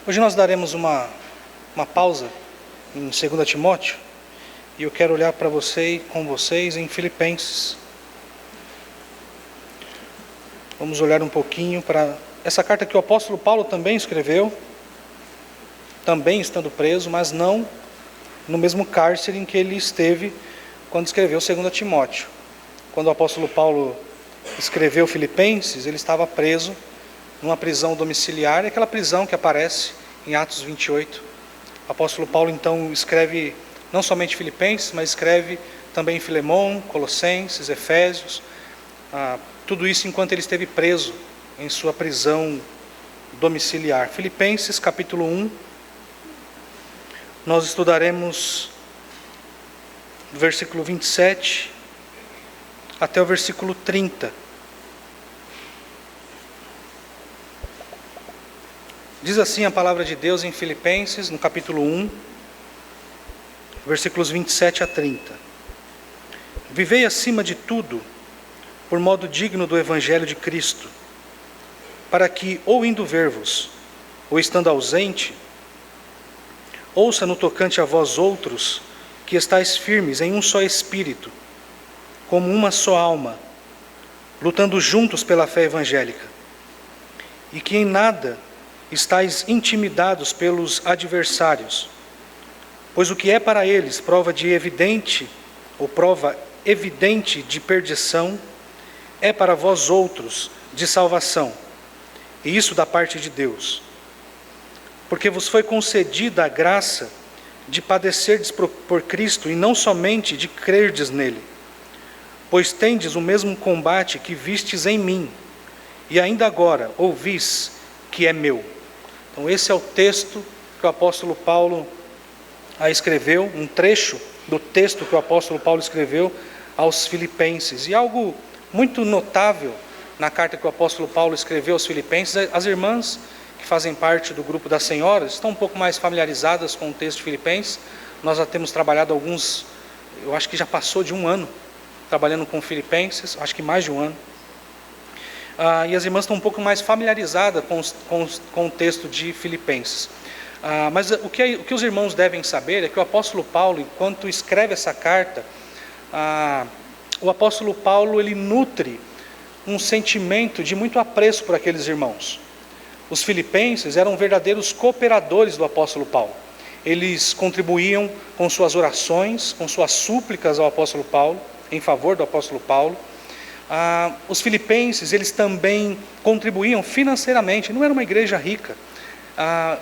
Hoje nós daremos uma pausa em 2 Timóteo, e eu quero olhar para com vocês em Filipenses. Vamos olhar um pouquinho para essa carta que o apóstolo Paulo também escreveu, também estando preso, mas não no mesmo cárcere em que ele esteve quando escreveu 2 Timóteo. Quando o apóstolo Paulo escreveu Filipenses, ele estava preso numa prisão domiciliar, aquela prisão que aparece em Atos 28. O apóstolo Paulo então escreve não somente Filipenses, mas escreve também Filemão, Colossenses, Efésios, tudo isso enquanto ele esteve preso em sua prisão domiciliar. Filipenses capítulo 1, nós estudaremos do versículo 27 até o versículo 30. Diz assim a palavra de Deus em Filipenses, no capítulo 1, versículos 27 a 30. Vivei acima de tudo, por modo digno do Evangelho de Cristo, para que, ou indo ver-vos, ou estando ausente, ouça no tocante a vós outros, que estáis firmes em um só Espírito, como uma só alma, lutando juntos pela fé evangélica, e que em nada estáis intimidados pelos adversários, pois o que é para eles prova evidente de perdição, é para vós outros de salvação, e isso da parte de Deus, porque vos foi concedida a graça de padecerdes por Cristo, e não somente de crerdes nele, pois tendes o mesmo combate que vistes em mim, e ainda agora ouvis que é meu. Então esse é o texto que o apóstolo Paulo escreveu, um trecho do texto que o apóstolo Paulo escreveu aos Filipenses. E algo muito notável na carta que o apóstolo Paulo escreveu aos Filipenses, as irmãs que fazem parte do grupo das senhoras estão um pouco mais familiarizadas com o texto de Filipenses. Nós já temos trabalhado eu acho que já passou de um ano trabalhando com Filipenses, acho que mais de um ano. E as irmãs estão um pouco mais familiarizadas com o texto de Filipenses. Mas o que os irmãos devem saber é que o apóstolo Paulo, enquanto escreve essa carta, o apóstolo Paulo ele nutre um sentimento de muito apreço por aqueles irmãos. Os filipenses eram verdadeiros cooperadores do apóstolo Paulo. Eles contribuíam com suas orações, com suas súplicas ao apóstolo Paulo, em favor do apóstolo Paulo. Os filipenses, eles também contribuíam financeiramente, não era uma igreja rica.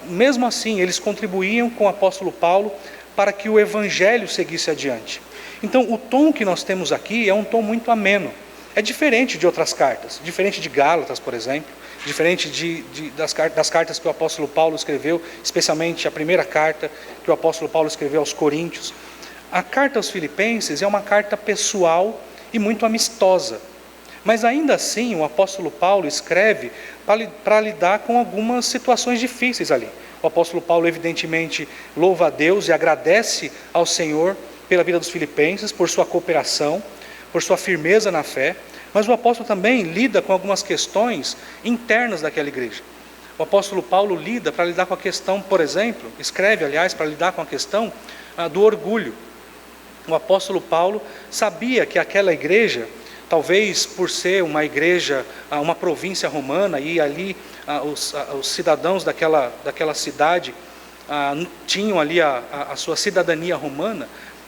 Mesmo assim, eles contribuíam com o apóstolo Paulo para que o evangelho seguisse adiante. Então, o tom que nós temos aqui é um tom muito ameno. É diferente de outras cartas, diferente de Gálatas, por exemplo, diferente das cartas que o apóstolo Paulo escreveu, especialmente a primeira carta que o apóstolo Paulo escreveu aos Coríntios. A carta aos Filipenses é uma carta pessoal e muito amistosa. Mas ainda assim, o apóstolo Paulo escreve para lidar com algumas situações difíceis ali. O apóstolo Paulo, evidentemente, louva a Deus e agradece ao Senhor pela vida dos filipenses, por sua cooperação, por sua firmeza na fé. Mas o apóstolo também lida com algumas questões internas daquela igreja. O apóstolo Paulo lida para lidar com a questão, por exemplo, escreve, aliás, para lidar com a questão do orgulho. O apóstolo Paulo sabia que aquela igreja, talvez por ser uma igreja, uma província romana, e ali os cidadãos daquela cidade tinham ali a sua cidadania romana,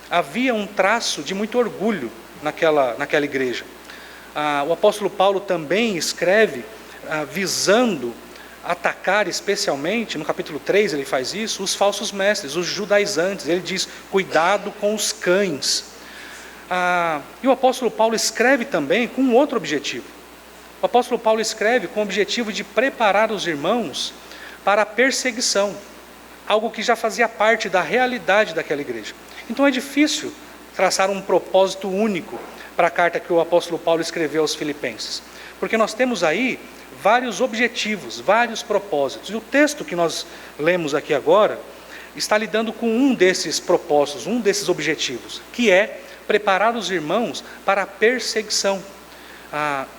havia um traço de muito orgulho naquela igreja. O apóstolo Paulo também escreve visando atacar especialmente, no capítulo 3 ele faz isso, os falsos mestres, os judaizantes. Ele diz, cuidado com os cães. E o apóstolo Paulo escreve também com um outro objetivo. O apóstolo Paulo escreve com o objetivo de preparar os irmãos para a perseguição, algo que já fazia parte da realidade daquela igreja. Então é difícil traçar um propósito único para a carta que o apóstolo Paulo escreveu aos Filipenses, porque nós temos aí vários objetivos, vários propósitos. E o texto que nós lemos aqui agora está lidando com um desses propósitos, um desses objetivos, que é preparar os irmãos para a perseguição,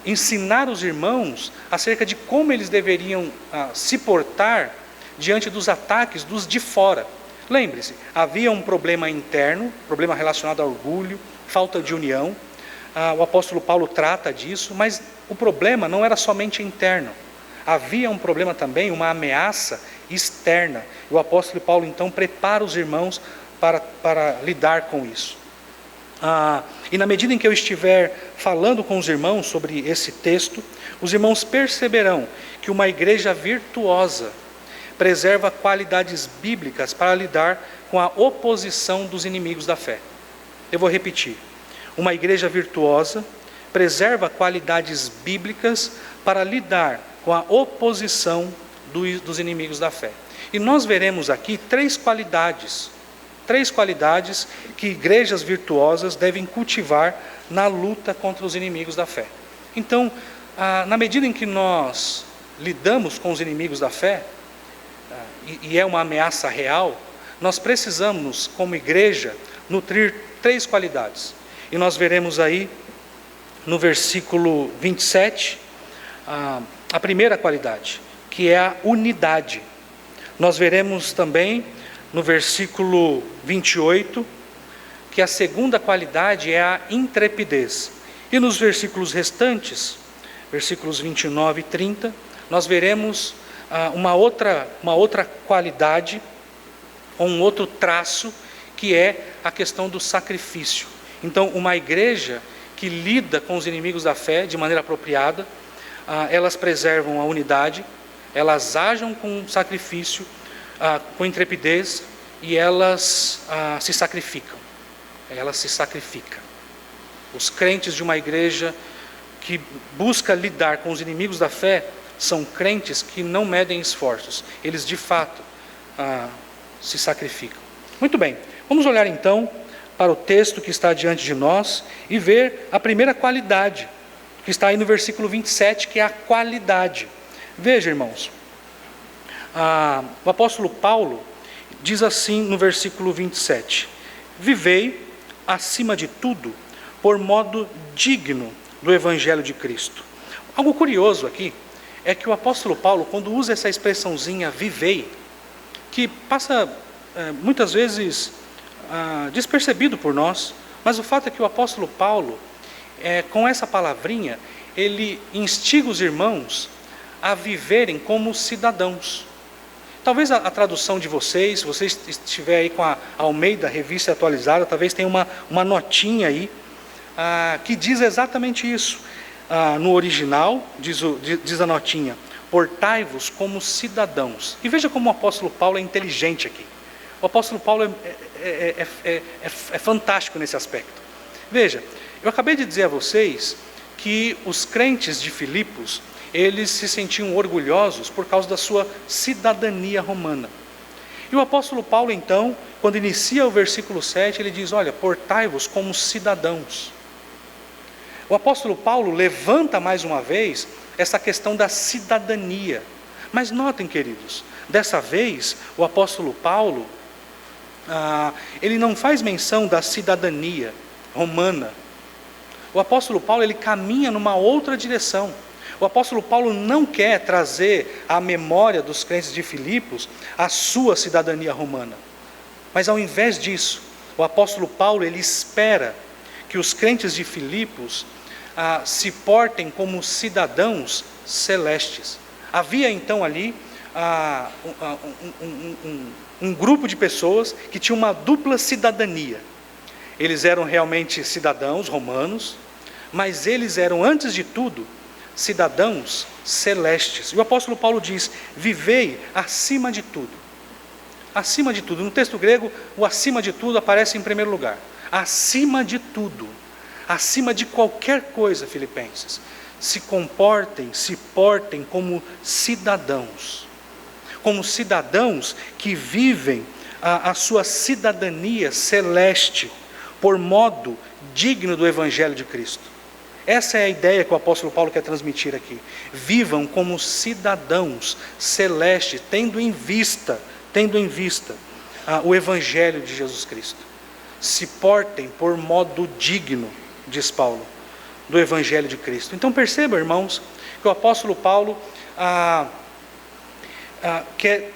ensinar os irmãos acerca de como eles deveriam se portar diante dos ataques dos de fora. Lembre-se, havia um problema interno, problema relacionado a orgulho, falta de união. O apóstolo Paulo trata disso, mas o problema não era somente interno. Havia um problema também, uma ameaça externa. O apóstolo Paulo então prepara os irmãos para lidar com isso. E na medida em que eu estiver falando com os irmãos sobre esse texto, os irmãos perceberão que uma igreja virtuosa preserva qualidades bíblicas para lidar com a oposição dos inimigos da fé. Eu vou repetir. Uma igreja virtuosa preserva qualidades bíblicas para lidar com a oposição dos inimigos da fé. E nós veremos aqui três qualidades que igrejas virtuosas devem cultivar na luta contra os inimigos da fé. Então, na medida em que nós lidamos com os inimigos da fé, e é uma ameaça real, nós precisamos, como igreja, nutrir três qualidades. E nós veremos aí, no versículo 27, a primeira qualidade, que é a unidade. Nós veremos também, no versículo 28, que a segunda qualidade é a intrepidez. E nos versículos restantes, versículos 29 e 30, nós veremos uma outra qualidade, ou um outro traço, que é a questão do sacrifício. Então, uma igreja que lida com os inimigos da fé de maneira apropriada, elas preservam a unidade, elas agem com sacrifício, com intrepidez, e elas se sacrificam. Os crentes de uma igreja que busca lidar com os inimigos da fé são crentes que não medem esforços. Eles, de fato, se sacrificam. Muito bem, vamos olhar então para o texto que está diante de nós e ver a primeira qualidade, que está aí no versículo 27, que é a qualidade. Veja, irmãos, o apóstolo Paulo diz assim no versículo 27, vivei, acima de tudo, por modo digno do Evangelho de Cristo. Algo curioso aqui é que o apóstolo Paulo, quando usa essa expressãozinha vivei, que passa muitas vezes despercebido por nós, mas o fato é que o apóstolo Paulo, com essa palavrinha, ele instiga os irmãos a viverem como cidadãos. Talvez a tradução de vocês, se você estiver aí com a Almeida, revista atualizada, talvez tenha uma notinha aí, que diz exatamente isso. No original, diz a notinha, portai-vos como cidadãos. E veja como o apóstolo Paulo é inteligente aqui. O apóstolo Paulo é fantástico nesse aspecto. Veja, eu acabei de dizer a vocês que os crentes de Filipos, eles se sentiam orgulhosos por causa da sua cidadania romana. E o apóstolo Paulo, então, quando inicia o versículo 7, ele diz, olha, portai-vos como cidadãos. O apóstolo Paulo levanta mais uma vez essa questão da cidadania. Mas notem, queridos, dessa vez o apóstolo Paulo, ele não faz menção da cidadania romana. O apóstolo Paulo, ele caminha numa outra direção. O apóstolo Paulo não quer trazer à memória dos crentes de Filipos a sua cidadania romana. Mas ao invés disso, o apóstolo Paulo, ele espera que os crentes de Filipos se portem como cidadãos celestes. Havia então ali um grupo de pessoas que tinha uma dupla cidadania. Eles eram realmente cidadãos romanos, mas eles eram, antes de tudo, cidadãos celestes. E o apóstolo Paulo diz, vivei acima de tudo. Acima de tudo. No texto grego, o acima de tudo aparece em primeiro lugar. Acima de tudo. Acima de qualquer coisa, filipenses. Se portem como cidadãos. Como cidadãos que vivem a sua cidadania celeste por modo digno do Evangelho de Cristo. Essa é a ideia que o apóstolo Paulo quer transmitir aqui. Vivam como cidadãos celestes, tendo em vista o Evangelho de Jesus Cristo. Se portem por modo digno, diz Paulo, do Evangelho de Cristo. Então percebam, irmãos, que o apóstolo Paulo quer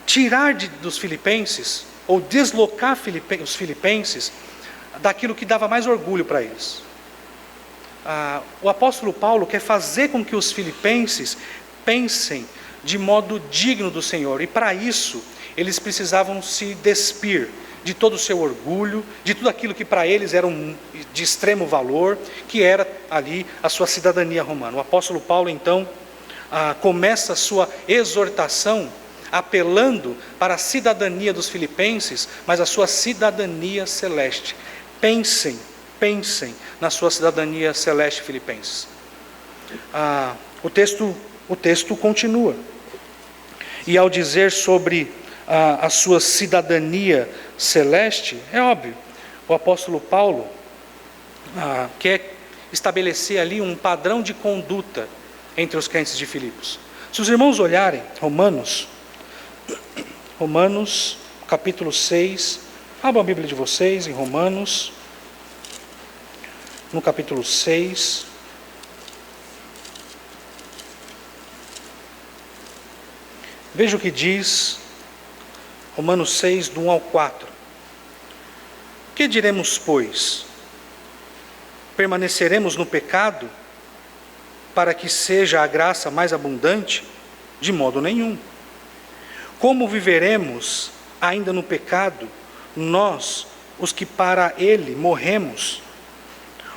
tirar dos filipenses, ou deslocar os filipenses daquilo que dava mais orgulho para eles. O apóstolo Paulo quer fazer com que os filipenses pensem de modo digno do Senhor, e para isso eles precisavam se despir de todo o seu orgulho, de tudo aquilo que para eles era de extremo valor, que era ali a sua cidadania romana. O apóstolo Paulo então começa a sua exortação apelando para a cidadania dos filipenses, mas a sua cidadania celeste. Pensem na sua cidadania celeste, filipenses. O texto continua. E ao dizer sobre a sua cidadania celeste, é óbvio, o apóstolo Paulo quer estabelecer ali um padrão de conduta entre os crentes de Filipos. Se os irmãos olharem Romanos capítulo 6, abram a Bíblia de vocês em Romanos, no capítulo 6. Veja o que diz Romanos 6, do 1 ao 4. Que diremos, pois? Permaneceremos no pecado para que seja a graça mais abundante? De modo nenhum. Como viveremos ainda no pecado, nós, os que para ele morremos?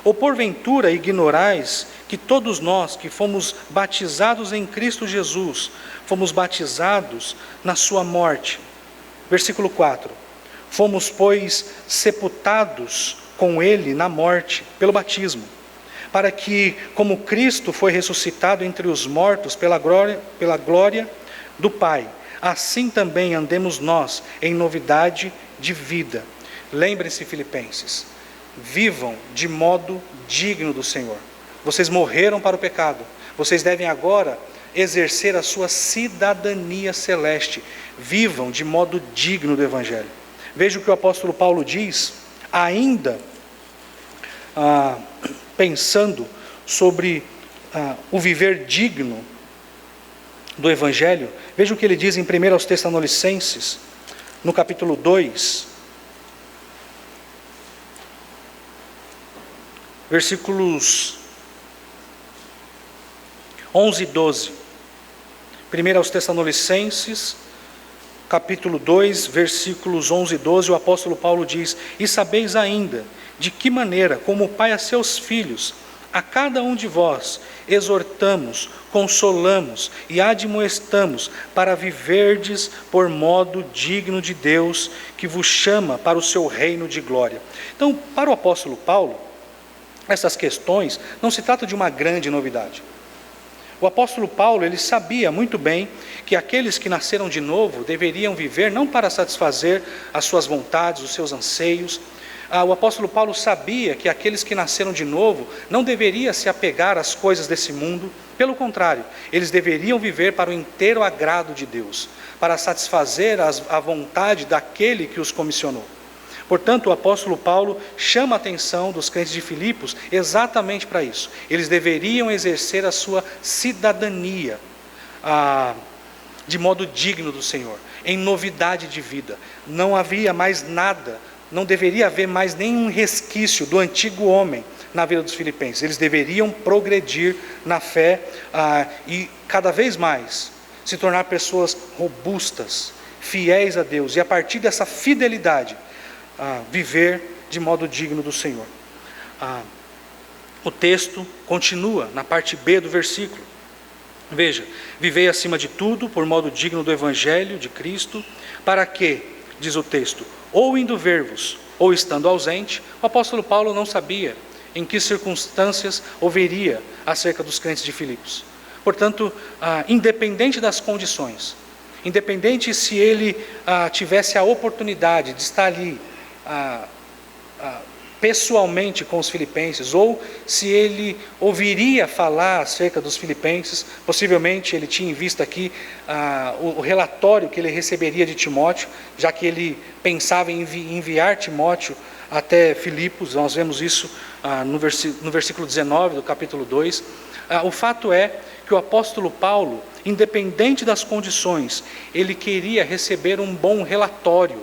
Ou porventura ignorais que todos nós que fomos batizados em Cristo Jesus, fomos batizados na sua morte? Versículo 4. Fomos, pois, sepultados com ele na morte, pelo batismo, para que, como Cristo foi ressuscitado entre os mortos pela glória do Pai, assim também andemos nós em novidade de vida. Lembrem-se, filipenses, vivam de modo digno do Senhor. Vocês morreram para o pecado, vocês devem agora exercer a sua cidadania celeste. Vivam de modo digno do Evangelho. Veja o que o apóstolo Paulo diz, ainda pensando sobre o viver digno do Evangelho. Veja o que ele diz em 1 aos Tessalonicenses, no capítulo 2, versículos 11 e 12. 1 aos Tessalonicenses, capítulo 2, versículos 11 e 12, o apóstolo Paulo diz: E sabeis ainda de que maneira, como o Pai a seus filhos, a cada um de vós exortamos, consolamos e admoestamos para viverdes por modo digno de Deus, que vos chama para o seu reino de glória. Então, para o apóstolo Paulo, essas questões não se trata de uma grande novidade. O apóstolo Paulo, ele sabia muito bem que aqueles que nasceram de novo deveriam viver não para satisfazer as suas vontades, os seus anseios. O apóstolo Paulo sabia que aqueles que nasceram de novo não deveriam se apegar às coisas desse mundo. Pelo contrário, eles deveriam viver para o inteiro agrado de Deus, para satisfazer a vontade daquele que os comissionou. Portanto, o apóstolo Paulo chama a atenção dos crentes de Filipos exatamente para isso. Eles deveriam exercer a sua cidadania de modo digno do Senhor, em novidade de vida. Não havia mais nada, não deveria haver mais nenhum resquício do antigo homem na vida dos filipenses. Eles deveriam progredir na fé e cada vez mais se tornar pessoas robustas, fiéis a Deus, e a partir dessa fidelidade viver de modo digno do Senhor. O texto continua na parte B do versículo. Veja: vivei acima de tudo por modo digno do Evangelho de Cristo, para que, diz o texto, ou indo ver-vos, ou estando ausente. O apóstolo Paulo não sabia em que circunstâncias ouviria acerca dos crentes de Filipos. Portanto, independente das condições, independente se ele tivesse a oportunidade de estar ali pessoalmente com os filipenses, ou se ele ouviria falar acerca dos filipenses, possivelmente ele tinha em vista aqui o relatório que ele receberia de Timóteo, já que ele pensava em enviar Timóteo até Filipos. Nós vemos isso no versículo 19 do capítulo 2. O fato é que o apóstolo Paulo, independente das condições, ele queria receber um bom relatório,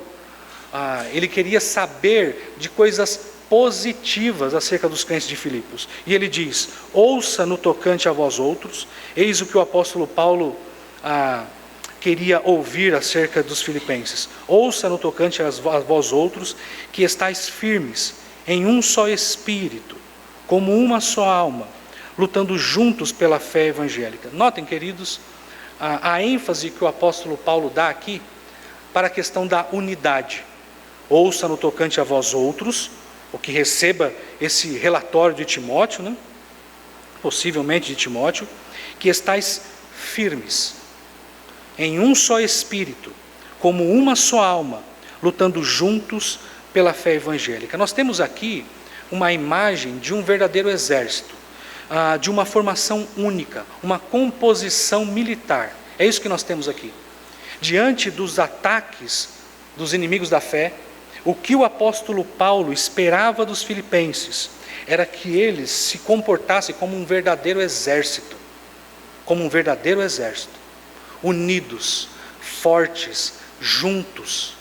ele queria saber de coisas positivas acerca dos crentes de Filipos. E ele diz: ouça no tocante a vós outros. Eis o que o apóstolo Paulo queria ouvir acerca dos filipenses: ouça no tocante a vós outros, que estáis firmes em um só espírito, como uma só alma, lutando juntos pela fé evangélica. Notem, queridos, a ênfase que o apóstolo Paulo dá aqui para a questão da unidade. Ouça no tocante a vós outros, ou que receba esse relatório de Timóteo, né? Possivelmente de Timóteo, que estáis firmes em um só espírito, como uma só alma, lutando juntos pela fé evangélica. Nós temos aqui uma imagem de um verdadeiro exército, de uma formação única, uma composição militar. É isso que nós temos aqui. Diante dos ataques dos inimigos da fé, o que o apóstolo Paulo esperava dos filipenses era que eles se comportassem como um verdadeiro exército, unidos, fortes, juntos.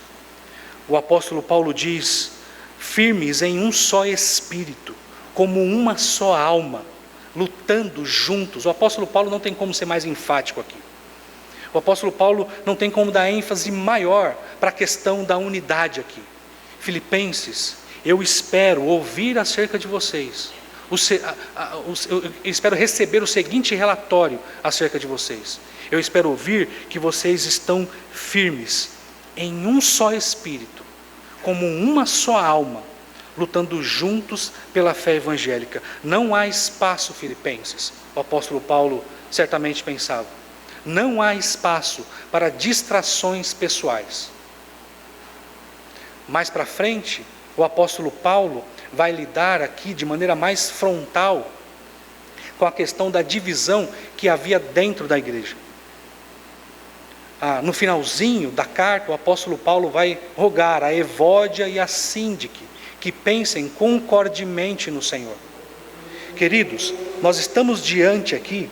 O apóstolo Paulo diz: firmes em um só espírito, como uma só alma, lutando juntos. O apóstolo Paulo não tem como ser mais enfático aqui. O apóstolo Paulo não tem como dar ênfase maior para a questão da unidade aqui. Filipenses, eu espero ouvir acerca de vocês, eu espero receber o seguinte relatório acerca de vocês. Eu espero ouvir que vocês estão firmes em um só espírito, como uma só alma, lutando juntos pela fé evangélica. Não há espaço, filipenses, o apóstolo Paulo certamente pensava, não há espaço para distrações pessoais. Mais para frente, o apóstolo Paulo vai lidar aqui de maneira mais frontal com a questão da divisão que havia dentro da igreja. No finalzinho da carta, o apóstolo Paulo vai rogar a Evódia e a Síndique que pensem concordemente no Senhor. Queridos, nós estamos diante aqui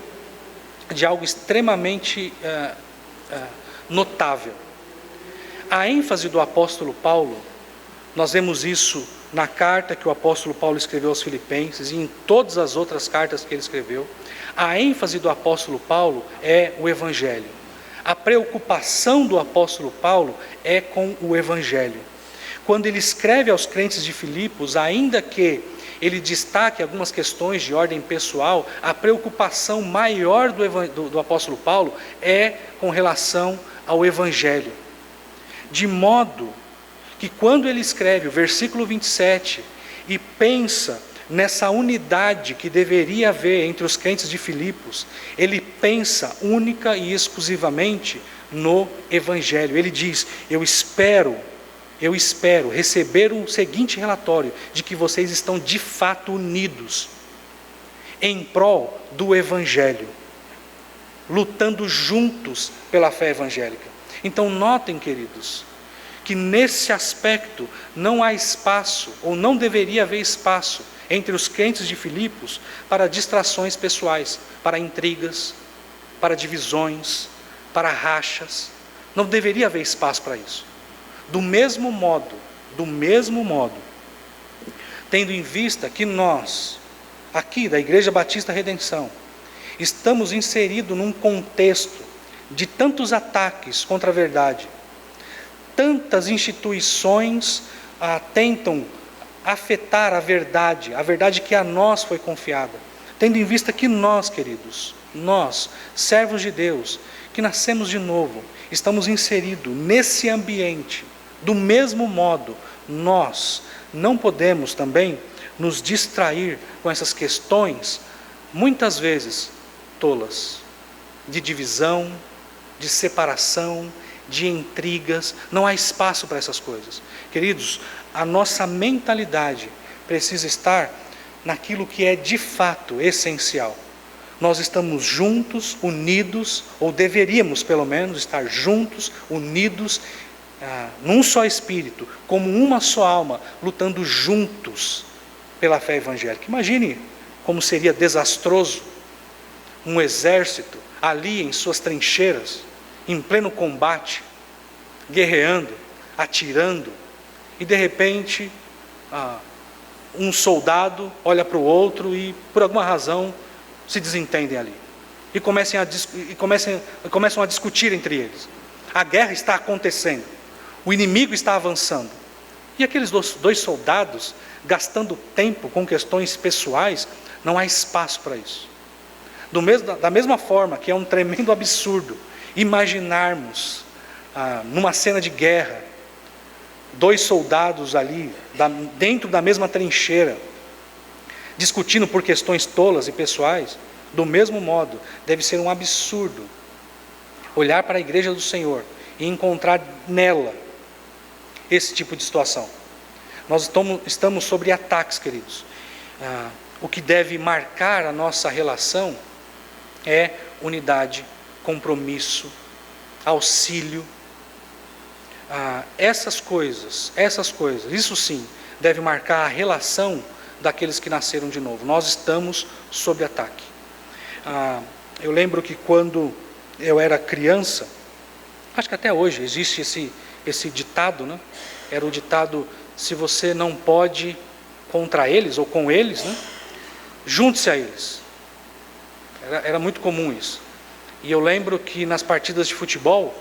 de algo extremamente notável. A ênfase do apóstolo Paulo, nós vemos isso na carta que o apóstolo Paulo escreveu aos Filipenses e em todas as outras cartas que ele escreveu. A ênfase do apóstolo Paulo é o Evangelho. A preocupação do apóstolo Paulo é com o Evangelho. Quando ele escreve aos crentes de Filipos, ainda que ele destaque algumas questões de ordem pessoal, a preocupação maior do apóstolo Paulo é com relação ao Evangelho. De modo que quando ele escreve o versículo 27 e pensa nessa unidade que deveria haver entre os crentes de Filipos, ele pensa única e exclusivamente no Evangelho. Ele diz: eu espero receber o seguinte relatório, de que vocês estão de fato unidos em prol do Evangelho, lutando juntos pela fé evangélica. Então notem, queridos, que nesse aspecto não há espaço, ou não deveria haver espaço, entre os crentes de Filipos para distrações pessoais, para intrigas, para divisões, para rachas. Não deveria haver espaço para isso. Do mesmo modo, tendo em vista que nós, aqui da Igreja Batista Redenção, estamos inseridos num contexto de tantos ataques contra a verdade, tantas instituições tentam afetar a verdade que a nós foi confiada, tendo em vista que nós, queridos, nós, servos de Deus, que nascemos de novo, estamos inseridos nesse ambiente. Do mesmo modo, nós não podemos também nos distrair com essas questões, muitas vezes tolas, de divisão, de separação, de intrigas. Não há espaço para essas coisas. Queridos, a nossa mentalidade precisa estar naquilo que é de fato essencial. Nós estamos juntos, unidos, ou deveríamos pelo menos estar juntos, unidos, num só espírito, como uma só alma, lutando juntos pela fé evangélica. Imagine como seria desastroso um exército ali em suas trincheiras, em pleno combate, guerreando, atirando, e de repente um soldado olha para o outro e por alguma razão se desentendem ali e começam a discutir entre eles. A guerra está acontecendo, o inimigo está avançando, e aqueles dois soldados gastando tempo com questões pessoais, não há espaço para isso. Da mesma forma que é um tremendo absurdo imaginarmos numa cena de guerra, dois soldados ali, dentro da mesma trincheira, discutindo por questões tolas e pessoais, do mesmo modo, deve ser um absurdo olhar para a igreja do Senhor e encontrar nela esse tipo de situação. Nós estamos sobre ataques, queridos. O que deve marcar a nossa relação é unidade, compromisso, auxílio. Essas coisas, isso sim, deve marcar a relação daqueles que nasceram de novo. Nós estamos sob ataque. Eu lembro que quando eu era criança, acho que até hoje existe esse ditado, né? Era o ditado: se você não pode contra eles ou com eles, né? Junte-se a eles. Era muito comum isso. E eu lembro que nas partidas de futebol,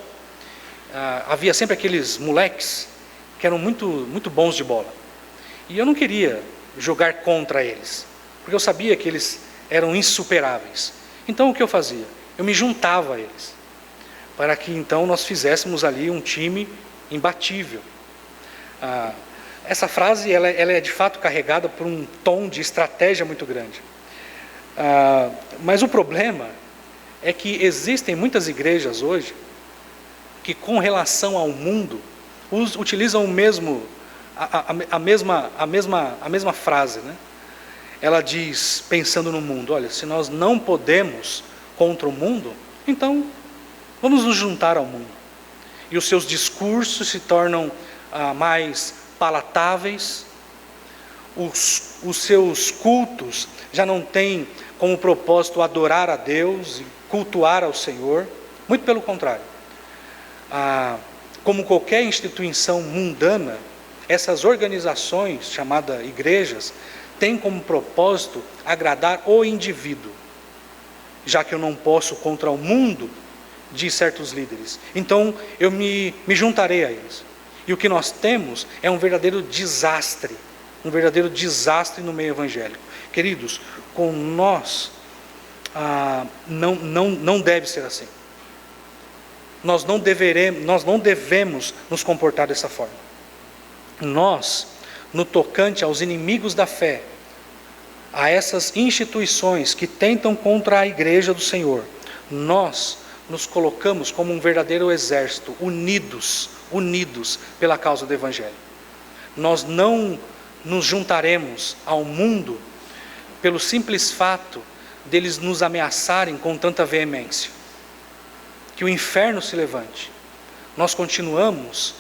havia sempre aqueles moleques que eram muito, muito bons de bola. E eu não queria jogar contra eles, porque eu sabia que eles eram insuperáveis. Então o que eu fazia? Eu me juntava a eles, para que então nós fizéssemos ali um time imbatível. Essa frase ela é de fato carregada por um tom de estratégia muito grande. Mas o problema é que existem muitas igrejas hoje que, com relação ao mundo, utilizam a mesma frase, né? Ela diz, pensando no mundo: olha, se nós não podemos contra o mundo, então vamos nos juntar ao mundo. E os seus discursos se tornam mais palatáveis, os seus cultos já não têm como propósito adorar a Deus e cultuar ao Senhor, muito pelo contrário. Como qualquer instituição mundana, essas organizações, chamadas igrejas, têm como propósito agradar o indivíduo, já que eu não posso contra o mundo, diz certos líderes, então eu me juntarei a eles. E o que nós temos é um verdadeiro desastre no meio evangélico. Queridos, com nós, não deve ser assim. Nós não devemos nos comportar dessa forma. Nós, no tocante aos inimigos da fé, a essas instituições que tentam contra a igreja do Senhor, nós nos colocamos como um verdadeiro exército, unidos pela causa do Evangelho. Nós não nos juntaremos ao mundo pelo simples fato deles nos ameaçarem com tanta veemência. Que o inferno se levante. Nós continuaremos,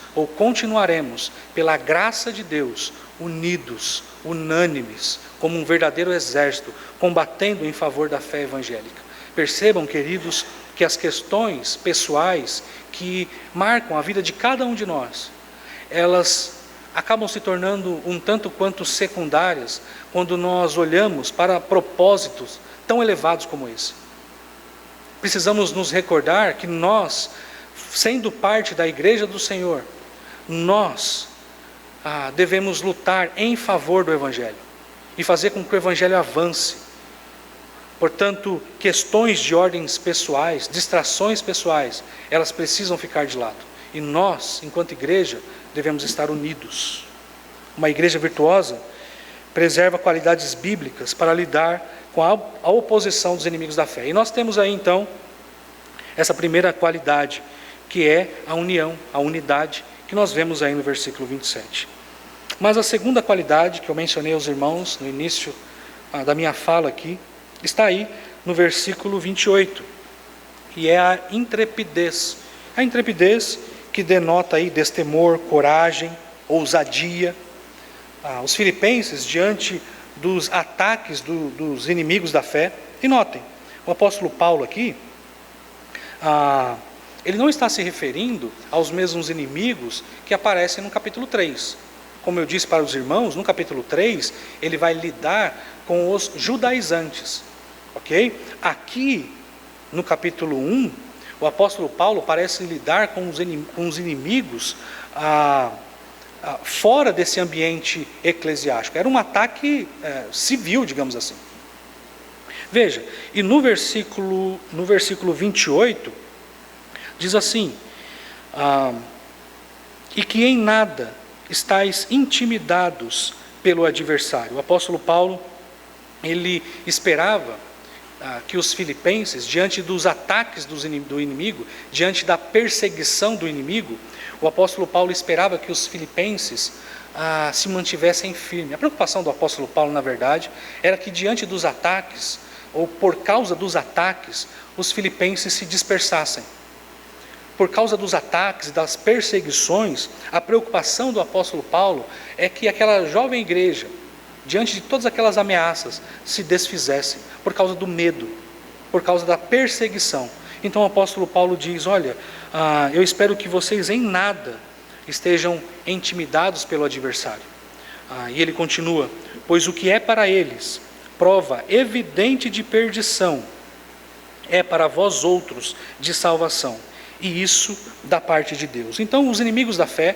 pela graça de Deus, unidos, unânimes, como um verdadeiro exército, combatendo em favor da fé evangélica. Percebam, queridos, que as questões pessoais que marcam a vida de cada um de nós, elas acabam se tornando um tanto quanto secundárias quando nós olhamos para propósitos tão elevados como esse. Precisamos nos recordar que nós, sendo parte da igreja do Senhor, nós devemos lutar em favor do Evangelho e fazer com que o Evangelho avance. Portanto, questões de ordens pessoais, distrações pessoais, elas precisam ficar de lado. E nós, enquanto igreja, devemos estar unidos. Uma igreja virtuosa preserva qualidades bíblicas para lidar com a oposição dos inimigos da fé. E nós temos aí então essa primeira qualidade, que é a união, a unidade, que nós vemos aí no versículo 27. Mas a segunda qualidade que eu mencionei aos irmãos no início da minha fala aqui, está aí no versículo 28, que é a intrepidez. A intrepidez que denota aí destemor, coragem, ousadia. Os filipenses, diante dos ataques dos inimigos da fé, e notem, O apóstolo Paulo aqui, ele não está se referindo aos mesmos inimigos que aparecem no capítulo 3. Como eu disse para os irmãos, no capítulo 3, ele vai lidar com os judaizantes. Ok? Aqui, no capítulo 1, o apóstolo Paulo parece lidar com os inimigos fora desse ambiente eclesiástico. Era um ataque civil, digamos assim. Veja, e no versículo 28, diz assim, e que em nada estáis intimidados pelo adversário. O apóstolo Paulo, ele esperava que os filipenses, diante dos ataques do inimigo, diante da perseguição do inimigo, o apóstolo Paulo esperava que os filipenses se mantivessem firmes. A preocupação do apóstolo Paulo, na verdade, era que diante dos ataques, ou por causa dos ataques, os filipenses se dispersassem. Por causa dos ataques e das perseguições, a preocupação do apóstolo Paulo é que aquela jovem igreja, diante de todas aquelas ameaças, se desfizessem, por causa do medo, por causa da perseguição. Então o apóstolo Paulo diz, olha, eu espero que vocês em nada estejam intimidados pelo adversário. E ele continua, pois o que é para eles prova evidente de perdição, é para vós outros de salvação, e isso da parte de Deus. Então os inimigos da fé,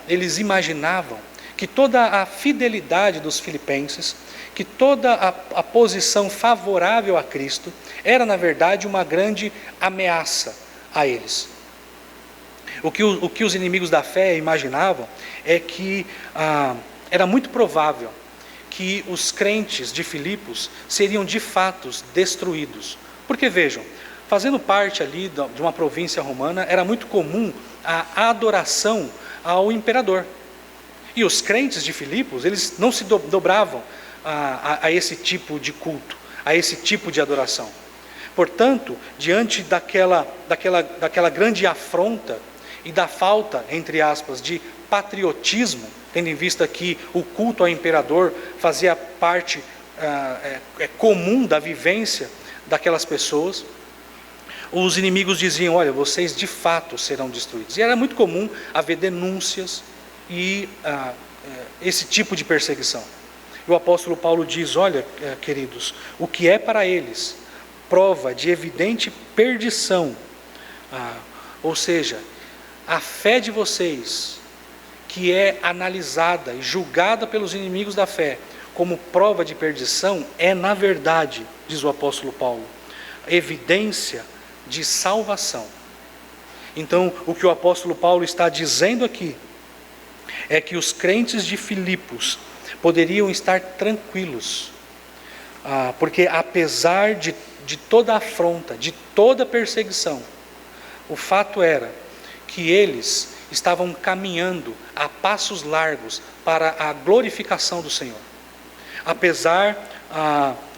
eles imaginavam que toda a fidelidade dos filipenses, que toda a posição favorável a Cristo, era na verdade uma grande ameaça a eles. O que os inimigos da fé imaginavam é que era muito provável que os crentes de Filipos seriam de fato destruídos. Porque vejam, fazendo parte ali de uma província romana, era muito comum a adoração ao imperador. E os crentes de Filipos, eles não se dobravam a esse tipo de culto, a esse tipo de adoração. Portanto, diante daquela grande afronta e da falta, entre aspas, de patriotismo, tendo em vista que o culto ao imperador fazia parte comum da vivência daquelas pessoas, os inimigos diziam, olha, vocês de fato serão destruídos. E era muito comum haver denúncias e esse tipo de perseguição. E o apóstolo Paulo diz, olha, queridos, o que é para eles prova de evidente perdição, ou seja, a fé de vocês, que é analisada e julgada pelos inimigos da fé como prova de perdição, é na verdade, diz o apóstolo Paulo, evidência de salvação. Então, o que o apóstolo Paulo está dizendo aqui é que os crentes de Filipos poderiam estar tranquilos, porque apesar de toda afronta, de toda perseguição, o fato era que eles estavam caminhando a passos largos para a glorificação do Senhor. Apesar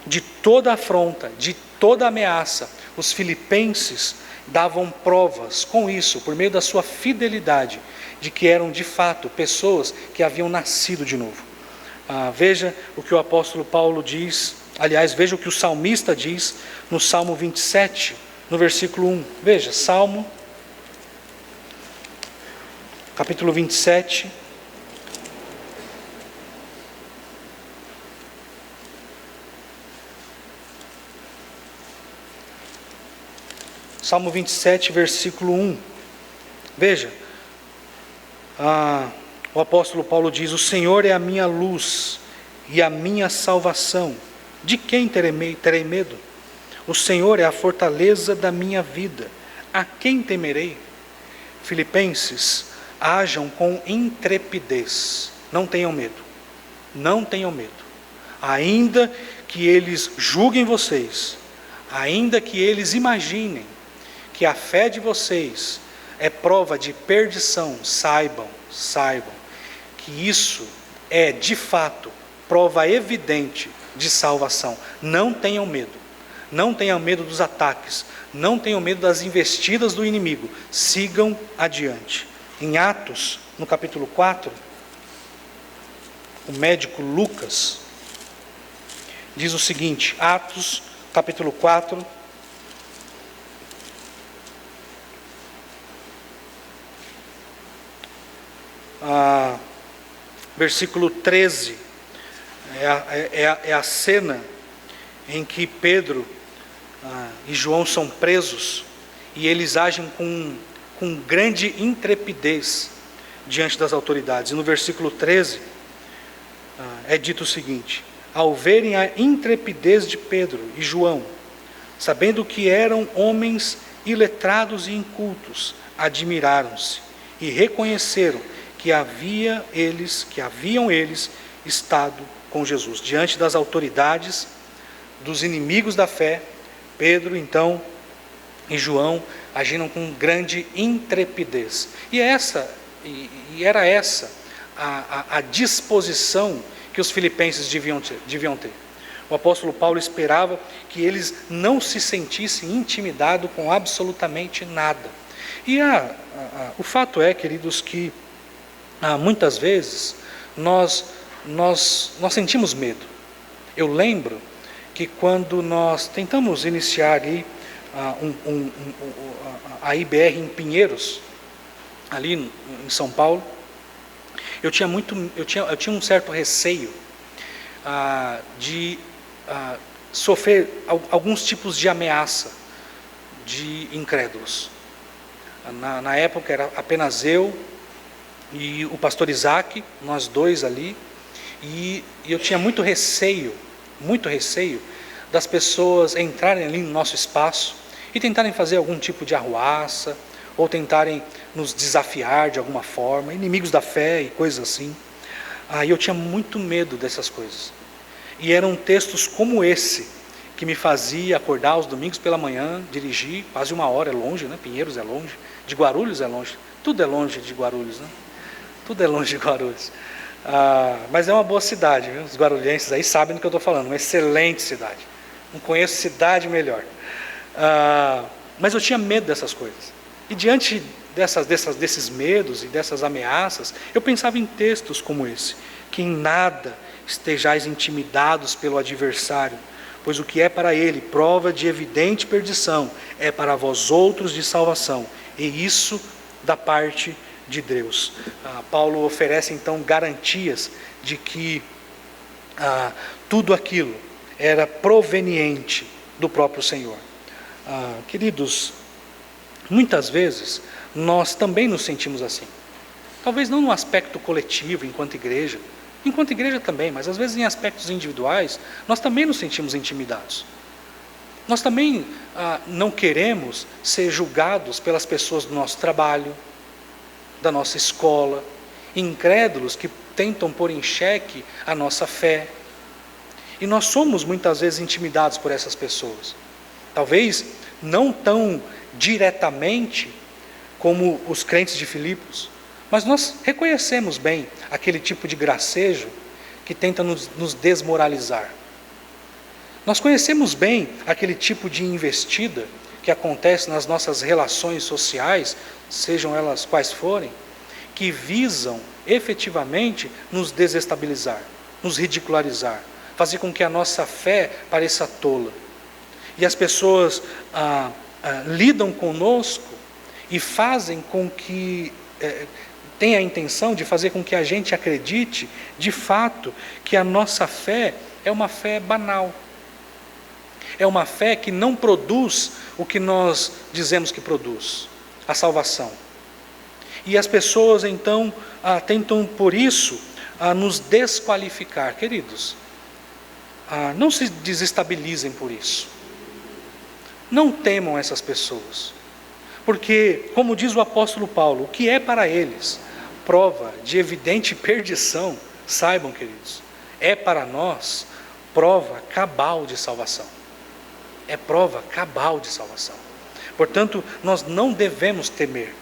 de toda afronta, de toda ameaça, os filipenses davam provas com isso, por meio da sua fidelidade, de que eram de fato pessoas que haviam nascido de novo. Veja o que o apóstolo Paulo diz, aliás, veja o que o salmista diz no Salmo 27, no versículo 1. Veja, Salmo, capítulo 27, Salmo 27, versículo 1. Veja, o apóstolo Paulo diz, o Senhor é a minha luz e a minha salvação, de quem terei medo? O Senhor é a fortaleza da minha vida, a quem temerei? Filipenses, hajam com intrepidez, não tenham medo, não tenham medo, ainda que eles julguem vocês, ainda que eles imaginem que a fé de vocês é prova de perdição, saibam que isso é de fato prova evidente de salvação. Não tenham medo, não tenham medo dos ataques, não tenham medo das investidas do inimigo, sigam adiante. Em Atos, no capítulo 4, o médico Lucas diz o seguinte, Atos, capítulo 4. Versículo 13, é a cena em que Pedro e João são presos, e eles agem com grande intrepidez diante das autoridades. E no versículo 13, é dito o seguinte: ao verem a intrepidez de Pedro e João, sabendo que eram homens iletrados e incultos, admiraram-se e reconheceram que haviam eles estado com Jesus. Diante das autoridades, dos inimigos da fé, Pedro, então, e João agiram com grande intrepidez. E era essa a disposição que os filipenses deviam ter. O apóstolo Paulo esperava que eles não se sentissem intimidados com absolutamente nada. E o fato é, queridos, que muitas vezes nós sentimos medo. Eu lembro que quando nós tentamos iniciar aí, a IBR em Pinheiros, ali em São Paulo, eu tinha um certo receio de sofrer alguns tipos de ameaça de incrédulos. Na época era apenas eu e o pastor Isaac, nós dois ali, e eu tinha muito receio das pessoas entrarem ali no nosso espaço e tentarem fazer algum tipo de arruaça, ou tentarem nos desafiar de alguma forma, inimigos da fé e coisas assim. E eu tinha muito medo dessas coisas. E eram textos como esse que me fazia acordar aos domingos pela manhã, dirigir, quase 1 hora, é longe, né? Pinheiros é longe, de Guarulhos é longe, tudo é longe de Guarulhos, né? Tudo é longe de Guarulhos. Mas é uma boa cidade, viu? Os guarulhenses aí sabem do que eu estou falando, uma excelente cidade. Não conheço cidade melhor. Mas eu tinha medo dessas coisas. E diante desses medos e dessas ameaças, eu pensava em textos como esse: que em nada estejais intimidados pelo adversário, pois o que é para ele prova de evidente perdição, é para vós outros de salvação, e isso da parte de Deus. Paulo oferece então garantias de que tudo aquilo era proveniente do próprio Senhor. Queridos, muitas vezes nós também nos sentimos assim. Talvez não no aspecto coletivo, enquanto igreja também, mas às vezes em aspectos individuais, nós também nos sentimos intimidados. Nós também não queremos ser julgados pelas pessoas do nosso trabalho, da nossa escola, incrédulos que tentam pôr em xeque a nossa fé. E nós somos muitas vezes intimidados por essas pessoas. Talvez não tão diretamente como os crentes de Filipos, mas nós reconhecemos bem aquele tipo de gracejo que tenta nos desmoralizar. Nós conhecemos bem aquele tipo de investida que acontece nas nossas relações sociais, sejam elas quais forem, que visam efetivamente nos desestabilizar, nos ridicularizar, fazer com que a nossa fé pareça tola. E as pessoas lidam conosco e fazem com que, tem a intenção de fazer com que a gente acredite, de fato, que a nossa fé é uma fé banal. É uma fé que não produz o que nós dizemos que produz, a salvação. E as pessoas então tentam por isso nos desqualificar. Queridos, não se desestabilizem por isso. Não temam essas pessoas. Porque, como diz o apóstolo Paulo, o que é para eles prova de evidente perdição, saibam, queridos, é para nós prova cabal de salvação. É prova cabal de salvação. Portanto, nós não devemos temer.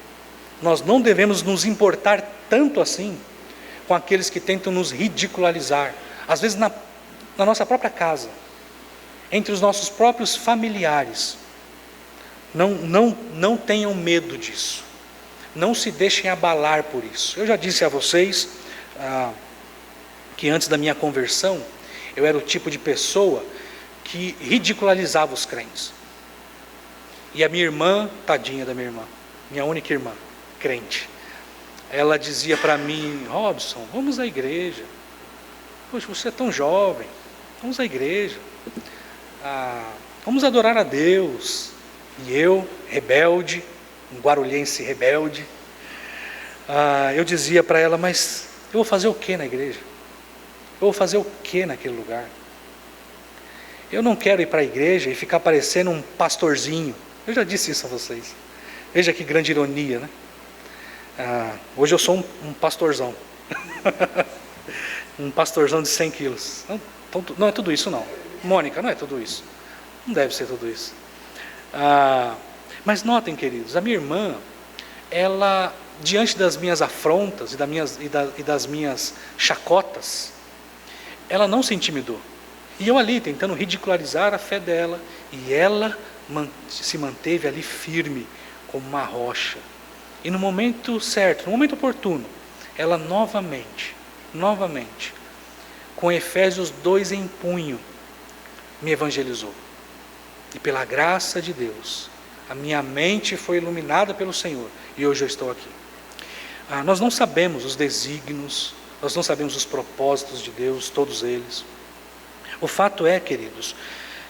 Nós não devemos nos importar tanto assim com aqueles que tentam nos ridicularizar. Às vezes na nossa própria casa, entre os nossos próprios familiares. Não tenham medo disso. Não se deixem abalar por isso. Eu já disse a vocês que antes da minha conversão, eu era o tipo de pessoa que ridicularizava os crentes. E a minha irmã, tadinha da minha irmã, minha única irmã, crente, ela dizia para mim: Robson, vamos à igreja. Poxa, você é tão jovem, vamos à igreja. Vamos adorar a Deus. E eu, rebelde, um guarulhense rebelde, eu dizia para ela: mas eu vou fazer o que na igreja? Eu vou fazer o que naquele lugar? Eu não quero ir para a igreja e ficar parecendo um pastorzinho. Eu já disse isso a vocês. Veja que grande ironia, né? Hoje eu sou um pastorzão. Um pastorzão de 100 quilos. Não é tudo isso, não. Mônica, não é tudo isso. Não deve ser tudo isso. Mas notem, queridos, a minha irmã, ela, diante das minhas afrontas e das minhas chacotas, ela não se intimidou. E eu ali, tentando ridicularizar a fé dela, e ela se manteve ali firme, como uma rocha. E no momento certo, no momento oportuno, ela novamente, com Efésios 2 em punho, me evangelizou. E pela graça de Deus, a minha mente foi iluminada pelo Senhor, e hoje eu estou aqui. Nós não sabemos os desígnios, nós não sabemos os propósitos de Deus, todos eles. O fato é, queridos,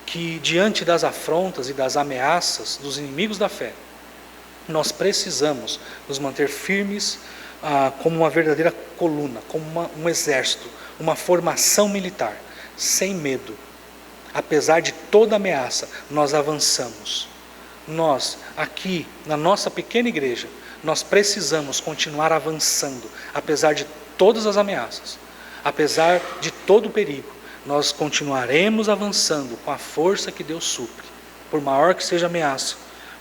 que diante das afrontas e das ameaças dos inimigos da fé, nós precisamos nos manter firmes como uma verdadeira coluna, como um exército, uma formação militar, sem medo. Apesar de toda ameaça, nós avançamos. Nós, aqui, na nossa pequena igreja, nós precisamos continuar avançando, apesar de todas as ameaças, apesar de todo o perigo. Nós continuaremos avançando com a força que Deus supre, por maior que seja a ameaça,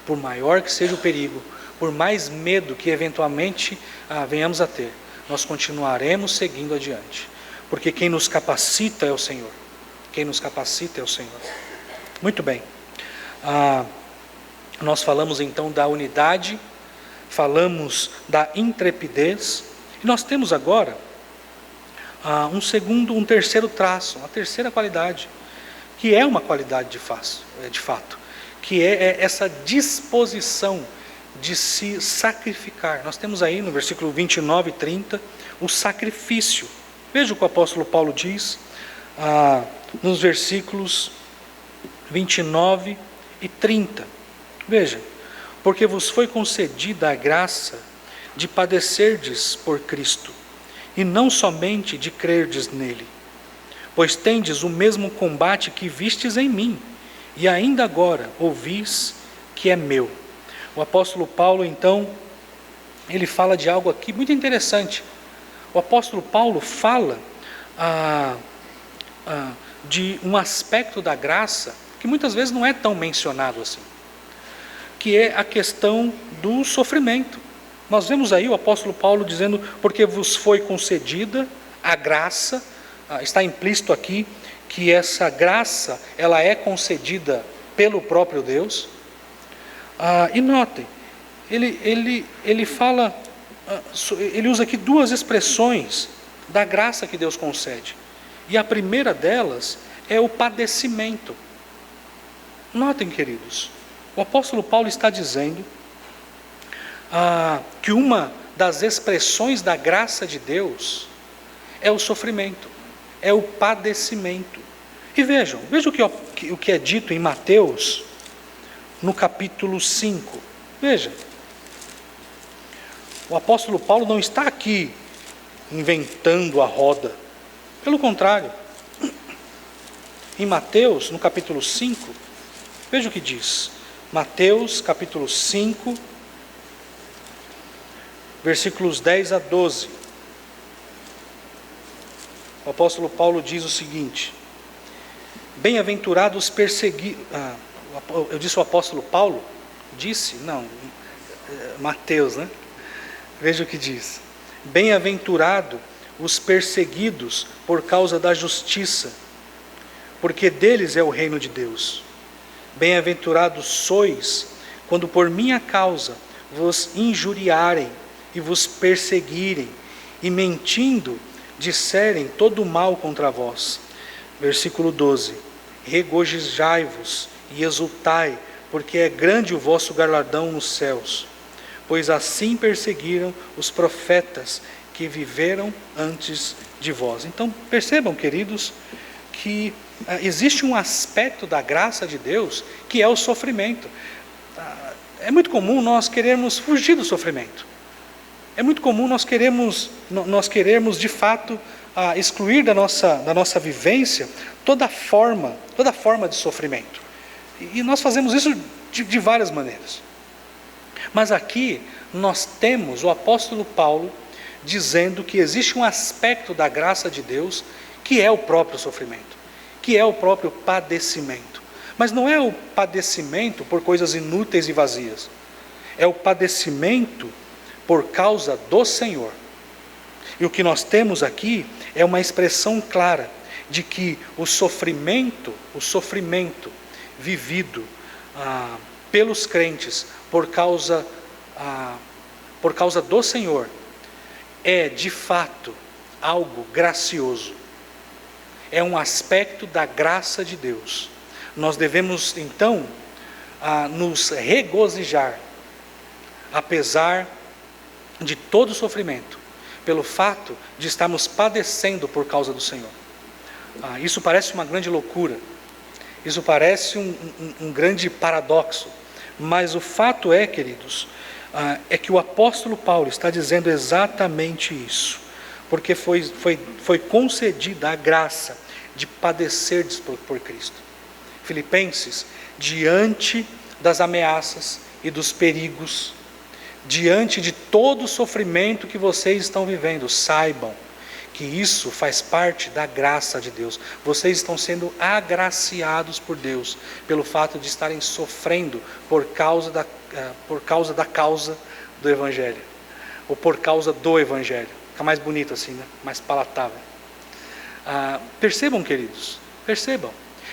por maior que seja o perigo, por mais medo que eventualmente venhamos a ter, nós continuaremos seguindo adiante, porque quem nos capacita é o Senhor. Quem nos capacita é o Senhor. Muito bem. Nós falamos então da unidade, falamos da intrepidez, e nós temos agora um terceiro traço, uma terceira qualidade, que é uma qualidade de fato, que é essa disposição de se sacrificar. Nós temos aí no versículo 29 e 30 o sacrifício. Veja o que o apóstolo Paulo diz nos versículos 29 e 30. Veja: porque vos foi concedida a graça de padecerdes por Cristo, e não somente de crerdes nele, pois tendes o mesmo combate que vistes em mim, e ainda agora ouvis que é meu. O apóstolo Paulo, então, ele fala de algo aqui muito interessante. O apóstolo Paulo fala de um aspecto da graça que muitas vezes não é tão mencionado assim, que é a questão do sofrimento. Nós vemos aí o apóstolo Paulo dizendo: porque vos foi concedida a graça. Está implícito aqui que essa graça, ela é concedida pelo próprio Deus. E notem, ele fala, ele usa aqui duas expressões da graça que Deus concede. E a primeira delas é o padecimento. Notem, queridos, o apóstolo Paulo está dizendo que uma das expressões da graça de Deus é o sofrimento, é o padecimento. E veja o que é dito em Mateus, no capítulo 5. Veja, o apóstolo Paulo não está aqui inventando a roda. Pelo contrário, em Mateus, no capítulo 5, veja o que diz. Mateus, capítulo 5, versículos 10 a 12. O apóstolo Paulo diz o seguinte: bem-aventurados perseguidos... eu disse o apóstolo Paulo? Disse? Não, Mateus, né? Veja o que diz. Bem-aventurado os perseguidos por causa da justiça, porque deles é o reino de Deus. Bem-aventurados sois, quando por minha causa vos injuriarem e vos perseguirem, e mentindo disserem todo o mal contra vós. Versículo 12. regozijai-vos e exultai, porque é grande o vosso galardão nos céus, pois assim perseguiram os profetas que viveram antes de vós. Então, percebam, queridos, que existe um aspecto da graça de Deus que é o sofrimento. É muito comum nós querermos fugir do sofrimento. É muito comum nós querermos de fato excluir da nossa vivência toda forma de sofrimento. E nós fazemos isso de várias maneiras. Mas aqui nós temos o apóstolo Paulo dizendo que existe um aspecto da graça de Deus que é o próprio sofrimento, que é o próprio padecimento. Mas não é o padecimento por coisas inúteis e vazias. É o padecimento por causa do Senhor. E o que nós temos aqui é uma expressão clara de que o sofrimento vivido pelos crentes por causa do Senhor é de fato algo gracioso. É um aspecto da graça de Deus. Nós devemos então nos regozijar, apesar de todo o sofrimento, pelo fato de estarmos padecendo por causa do Senhor. Isso parece uma grande loucura, isso parece um grande paradoxo, mas o fato é, queridos, é que o apóstolo Paulo está dizendo exatamente isso, porque foi concedida a graça de padecer por Cristo. Filipenses, diante das ameaças e dos perigos, diante de todo o sofrimento que vocês estão vivendo, saibam que isso faz parte da graça de Deus. Vocês estão sendo agraciados por Deus, pelo fato de estarem sofrendo por causa da causa do Evangelho, ou por causa do Evangelho. Fica mais bonito assim, né? Mais palatável. Percebam, queridos, percebam.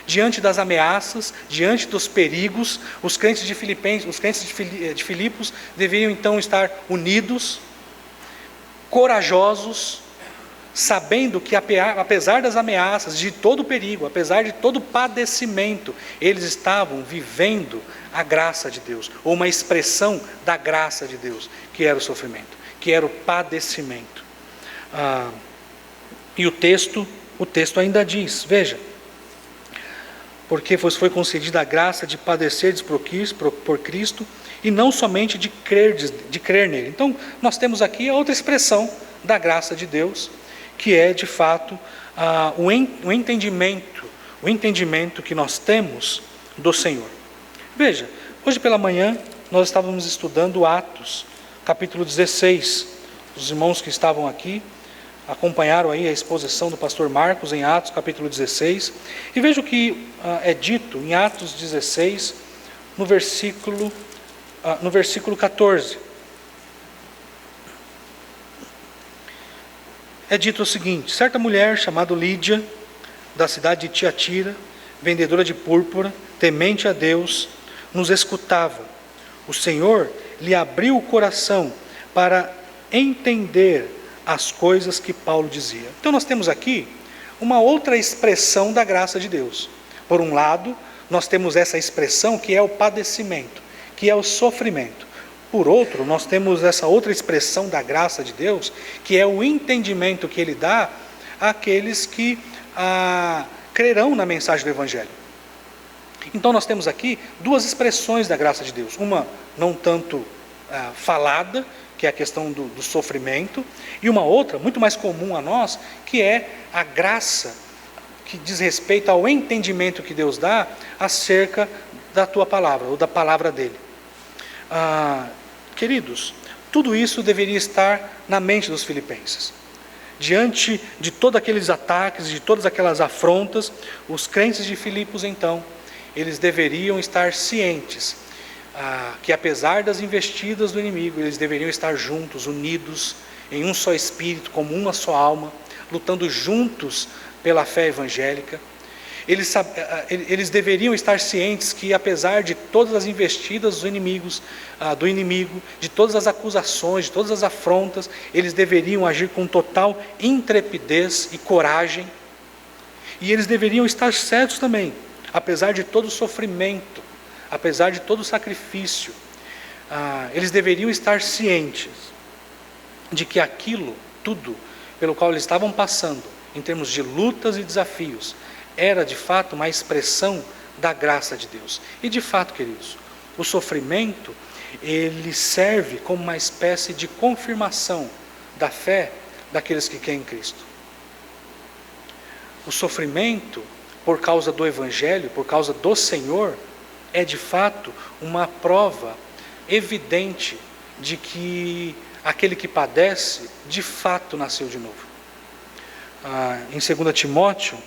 Diante das ameaças, diante dos perigos, os crentes de Filipos deveriam então estar unidos, corajosos, sabendo que apesar das ameaças, de todo o perigo, apesar de todo o padecimento, eles estavam vivendo a graça de Deus, ou uma expressão da graça de Deus, que era o sofrimento, que era o padecimento. E o texto ainda diz, veja, porque vos foi concedida a graça de padecerdes por Cristo, e não somente de crer nele. Então, nós temos aqui a outra expressão da graça de Deus, que é, de fato, o entendimento que nós temos do Senhor. Veja, hoje pela manhã, nós estávamos estudando Atos, capítulo 16. Os irmãos que estavam aqui acompanharam aí a exposição do pastor Marcos em Atos, capítulo 16. E veja o que é dito em Atos 16, no versículo 14. É dito o seguinte: certa mulher chamada Lídia, da cidade de Tiatira, vendedora de púrpura, temente a Deus, nos escutava. O Senhor lhe abriu o coração para entender as coisas que Paulo dizia. Então nós temos aqui uma outra expressão da graça de Deus. Por um lado, nós temos essa expressão que é o padecimento, que é o sofrimento. Por outro, nós temos essa outra expressão da graça de Deus, que é o entendimento que Ele dá àqueles que crerão na mensagem do Evangelho. Então nós temos aqui duas expressões da graça de Deus. Uma não tanto falada, que é a questão do sofrimento, e uma outra, muito mais comum a nós, que é a graça, que diz respeito ao entendimento que Deus dá acerca da tua palavra, ou da palavra dele. Queridos, tudo isso deveria estar na mente dos filipenses. Diante de todos aqueles ataques, de todas aquelas afrontas, os crentes de Filipos, então, eles deveriam estar cientes que apesar das investidas do inimigo, eles deveriam estar juntos, unidos, em um só espírito, como uma só alma, lutando juntos pela fé evangélica. Eles deveriam estar cientes que, apesar de todas as investidas do inimigo, de todas as acusações, de todas as afrontas, eles deveriam agir com total intrepidez e coragem. E eles deveriam estar certos também, apesar de todo o sofrimento, apesar de todo o sacrifício, eles deveriam estar cientes de que aquilo, tudo pelo qual eles estavam passando, em termos de lutas e desafios, era de fato uma expressão da graça de Deus. E de fato, queridos, o sofrimento, ele serve como uma espécie de confirmação da fé daqueles que creem em Cristo. O sofrimento, por causa do Evangelho, por causa do Senhor, é de fato uma prova evidente de que aquele que padece, de fato nasceu de novo. Em 2 Timóteo,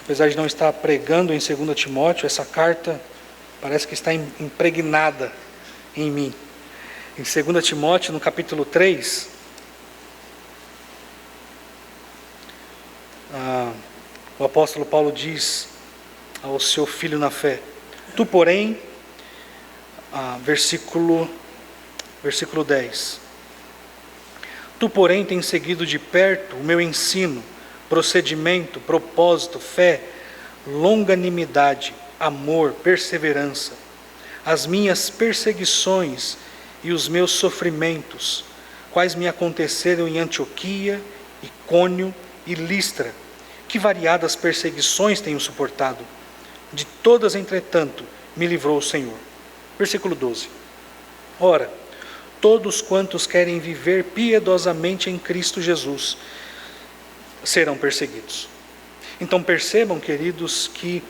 apesar de não estar pregando em 2 Timóteo, essa carta parece que está impregnada em mim. Em 2 Timóteo, no capítulo 3, o apóstolo Paulo diz ao seu filho na fé: tu, porém, versículo 10, tu, porém, tens seguido de perto o meu ensino, procedimento, propósito, fé, longanimidade, amor, perseverança, as minhas perseguições e os meus sofrimentos, quais me aconteceram em Antioquia, Icônio e Listra, que variadas perseguições tenho suportado. De todas, entretanto, me livrou o Senhor. Versículo 12. Ora, todos quantos querem viver piedosamente em Cristo Jesus serão perseguidos. Então percebam, queridos, que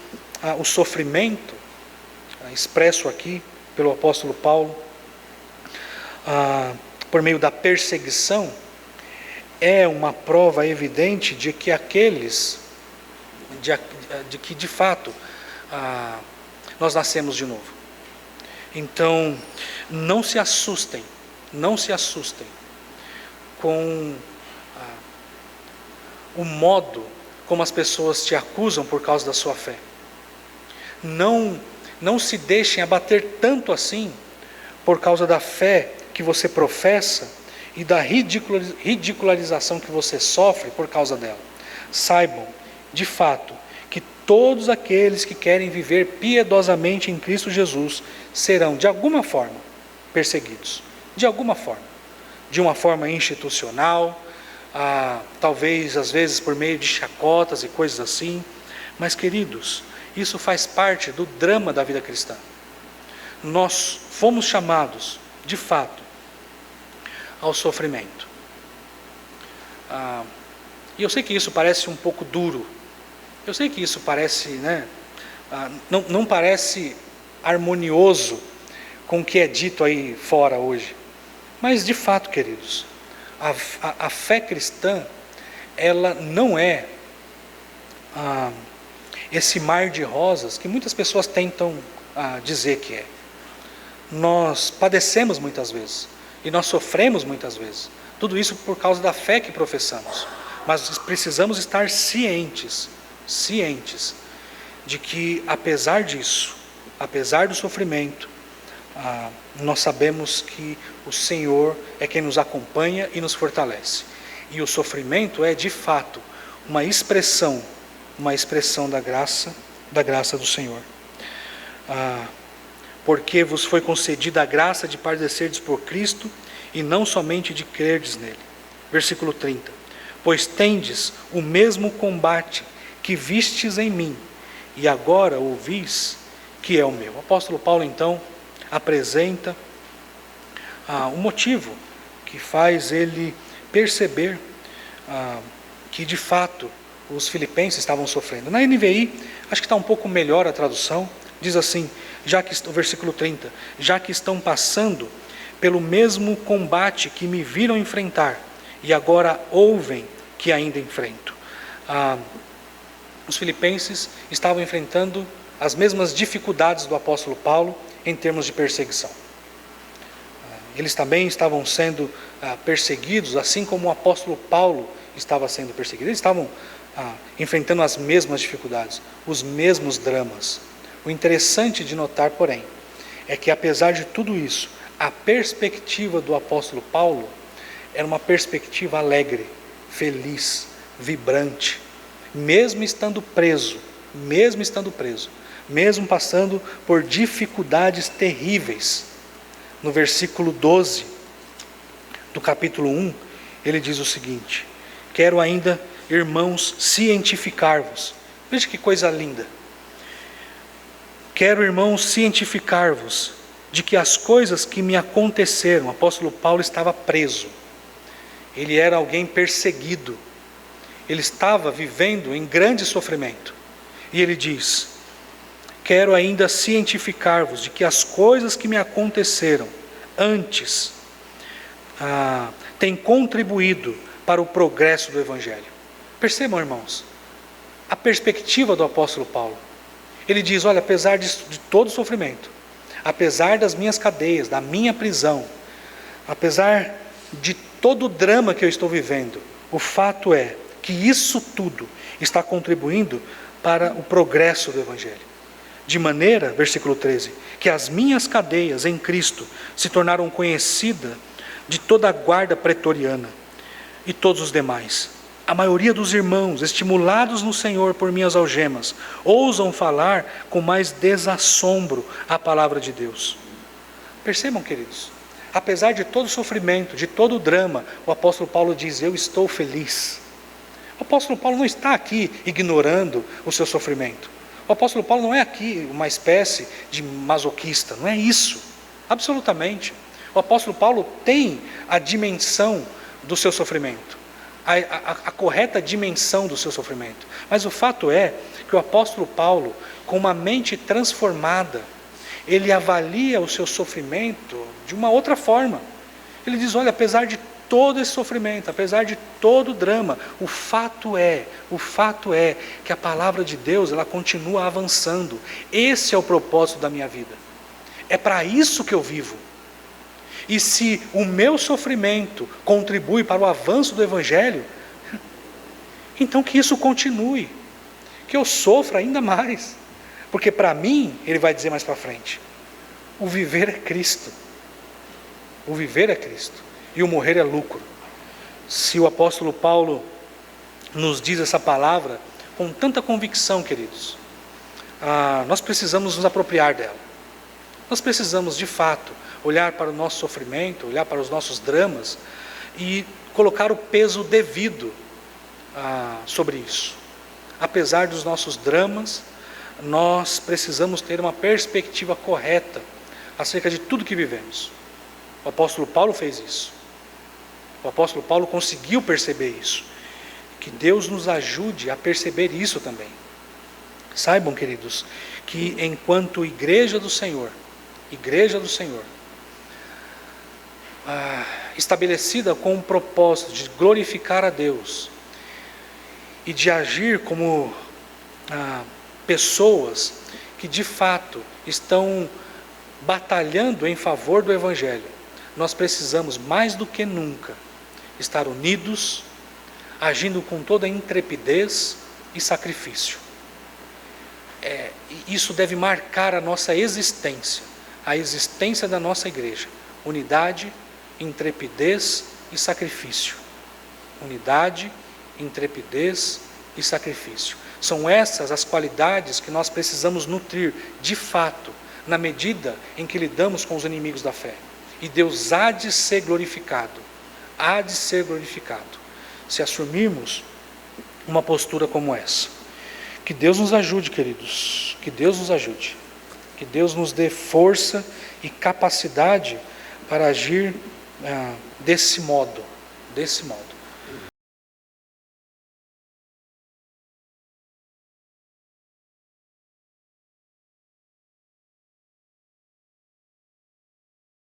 o sofrimento, expresso aqui pelo apóstolo Paulo, por meio da perseguição, é uma prova evidente de que aqueles, de que de fato nós nascemos de novo. Então, não se assustem com o modo como as pessoas te acusam por causa da sua fé. Não se deixem abater tanto assim por causa da fé que você professa e da ridicularização que você sofre por causa dela. Saibam, de fato, que todos aqueles que querem viver piedosamente em Cristo Jesus serão, de alguma forma, perseguidos. De alguma forma. De uma forma institucional, talvez, às vezes, por meio de chacotas e coisas assim. Mas, queridos, isso faz parte do drama da vida cristã. Nós fomos chamados, de fato, ao sofrimento. E eu sei que isso parece um pouco duro. Eu sei que isso parece, não parece harmonioso com o que é dito aí fora hoje. Mas, de fato, queridos, a fé cristã, ela não é esse mar de rosas que muitas pessoas tentam dizer que é. Nós padecemos muitas vezes, e nós sofremos muitas vezes. Tudo isso por causa da fé que professamos. Mas precisamos estar cientes de que, apesar disso, apesar do sofrimento, nós sabemos que o Senhor é quem nos acompanha e nos fortalece. E o sofrimento é, de fato, uma expressão da graça do Senhor. Porque vos foi concedida a graça de padecerdes por Cristo, e não somente de crerdes nele. Versículo 30. Pois tendes o mesmo combate que vistes em mim, e agora ouvis que é o meu. O apóstolo Paulo, então, apresenta o motivo que faz ele perceber que, de fato, os filipenses estavam sofrendo. Na NVI, acho que está um pouco melhor a tradução. Diz assim, o versículo 30, já que estão passando pelo mesmo combate que me viram enfrentar, e agora ouvem que ainda enfrento. Os filipenses estavam enfrentando as mesmas dificuldades do apóstolo Paulo em termos de perseguição. Eles também estavam sendo perseguidos, assim como o apóstolo Paulo estava sendo perseguido. Eles estavam enfrentando as mesmas dificuldades, os mesmos dramas. O interessante de notar, porém, é que, apesar de tudo isso, a perspectiva do apóstolo Paulo era uma perspectiva alegre, feliz, vibrante, mesmo estando preso, mesmo passando por dificuldades terríveis. No versículo 12 do capítulo 1, ele diz o seguinte: quero ainda, irmãos, cientificar-vos. Veja que coisa linda. Quero, irmãos, cientificar-vos de que as coisas que me aconteceram, o apóstolo Paulo estava preso, ele era alguém perseguido, ele estava vivendo em grande sofrimento, e ele diz: quero ainda cientificar-vos de que as coisas que me aconteceram antes têm contribuído para o progresso do Evangelho. Percebam, irmãos, a perspectiva do apóstolo Paulo. Ele diz: olha, apesar de todo o sofrimento, apesar das minhas cadeias, da minha prisão, apesar de todo o drama que eu estou vivendo, o fato é que isso tudo está contribuindo para o progresso do Evangelho. De maneira, versículo 13, que as minhas cadeias em Cristo se tornaram conhecidas de toda a guarda pretoriana e todos os demais. A maioria dos irmãos, estimulados no Senhor por minhas algemas, ousam falar com mais desassombro a palavra de Deus. Percebam, queridos, apesar de todo o sofrimento, de todo o drama, o apóstolo Paulo diz: eu estou feliz. O apóstolo Paulo não está aqui ignorando o seu sofrimento. O apóstolo Paulo não é aqui uma espécie de masoquista, não é isso, absolutamente. O apóstolo Paulo tem a dimensão do seu sofrimento, a correta dimensão do seu sofrimento. Mas o fato é que o apóstolo Paulo, com uma mente transformada, ele avalia o seu sofrimento de uma outra forma. Ele diz: olha, apesar de todo esse sofrimento, apesar de todo o drama, o fato é que a palavra de Deus, ela continua avançando. Esse é o propósito da minha vida. É para isso que eu vivo. E se o meu sofrimento contribui para o avanço do Evangelho, então que isso continue, que eu sofra ainda mais, porque para mim, ele vai dizer mais para frente, o viver é Cristo, e o morrer é lucro. Se o apóstolo Paulo nos diz essa palavra com tanta convicção, queridos, nós precisamos nos apropriar dela. Nós precisamos, de fato, olhar para o nosso sofrimento, olhar para os nossos dramas e colocar o peso devido sobre isso. Apesar dos nossos dramas, nós precisamos ter uma perspectiva correta acerca de tudo que vivemos. O apóstolo Paulo fez isso. O apóstolo Paulo conseguiu perceber isso. Que Deus nos ajude a perceber isso também. Saibam, queridos, que enquanto igreja do Senhor, estabelecida com o propósito de glorificar a Deus e de agir como pessoas que de fato estão batalhando em favor do Evangelho, nós precisamos mais do que nunca estar unidos, agindo com toda intrepidez e sacrifício. Isso deve marcar a nossa existência, a existência da nossa igreja. Unidade, intrepidez e sacrifício. Unidade, intrepidez e sacrifício. São essas as qualidades que nós precisamos nutrir, de fato, na medida em que lidamos com os inimigos da fé. E Deus há de ser glorificado, se assumirmos uma postura como essa. Que Deus nos ajude, queridos, que Deus nos ajude, que Deus nos dê força e capacidade para agir desse modo.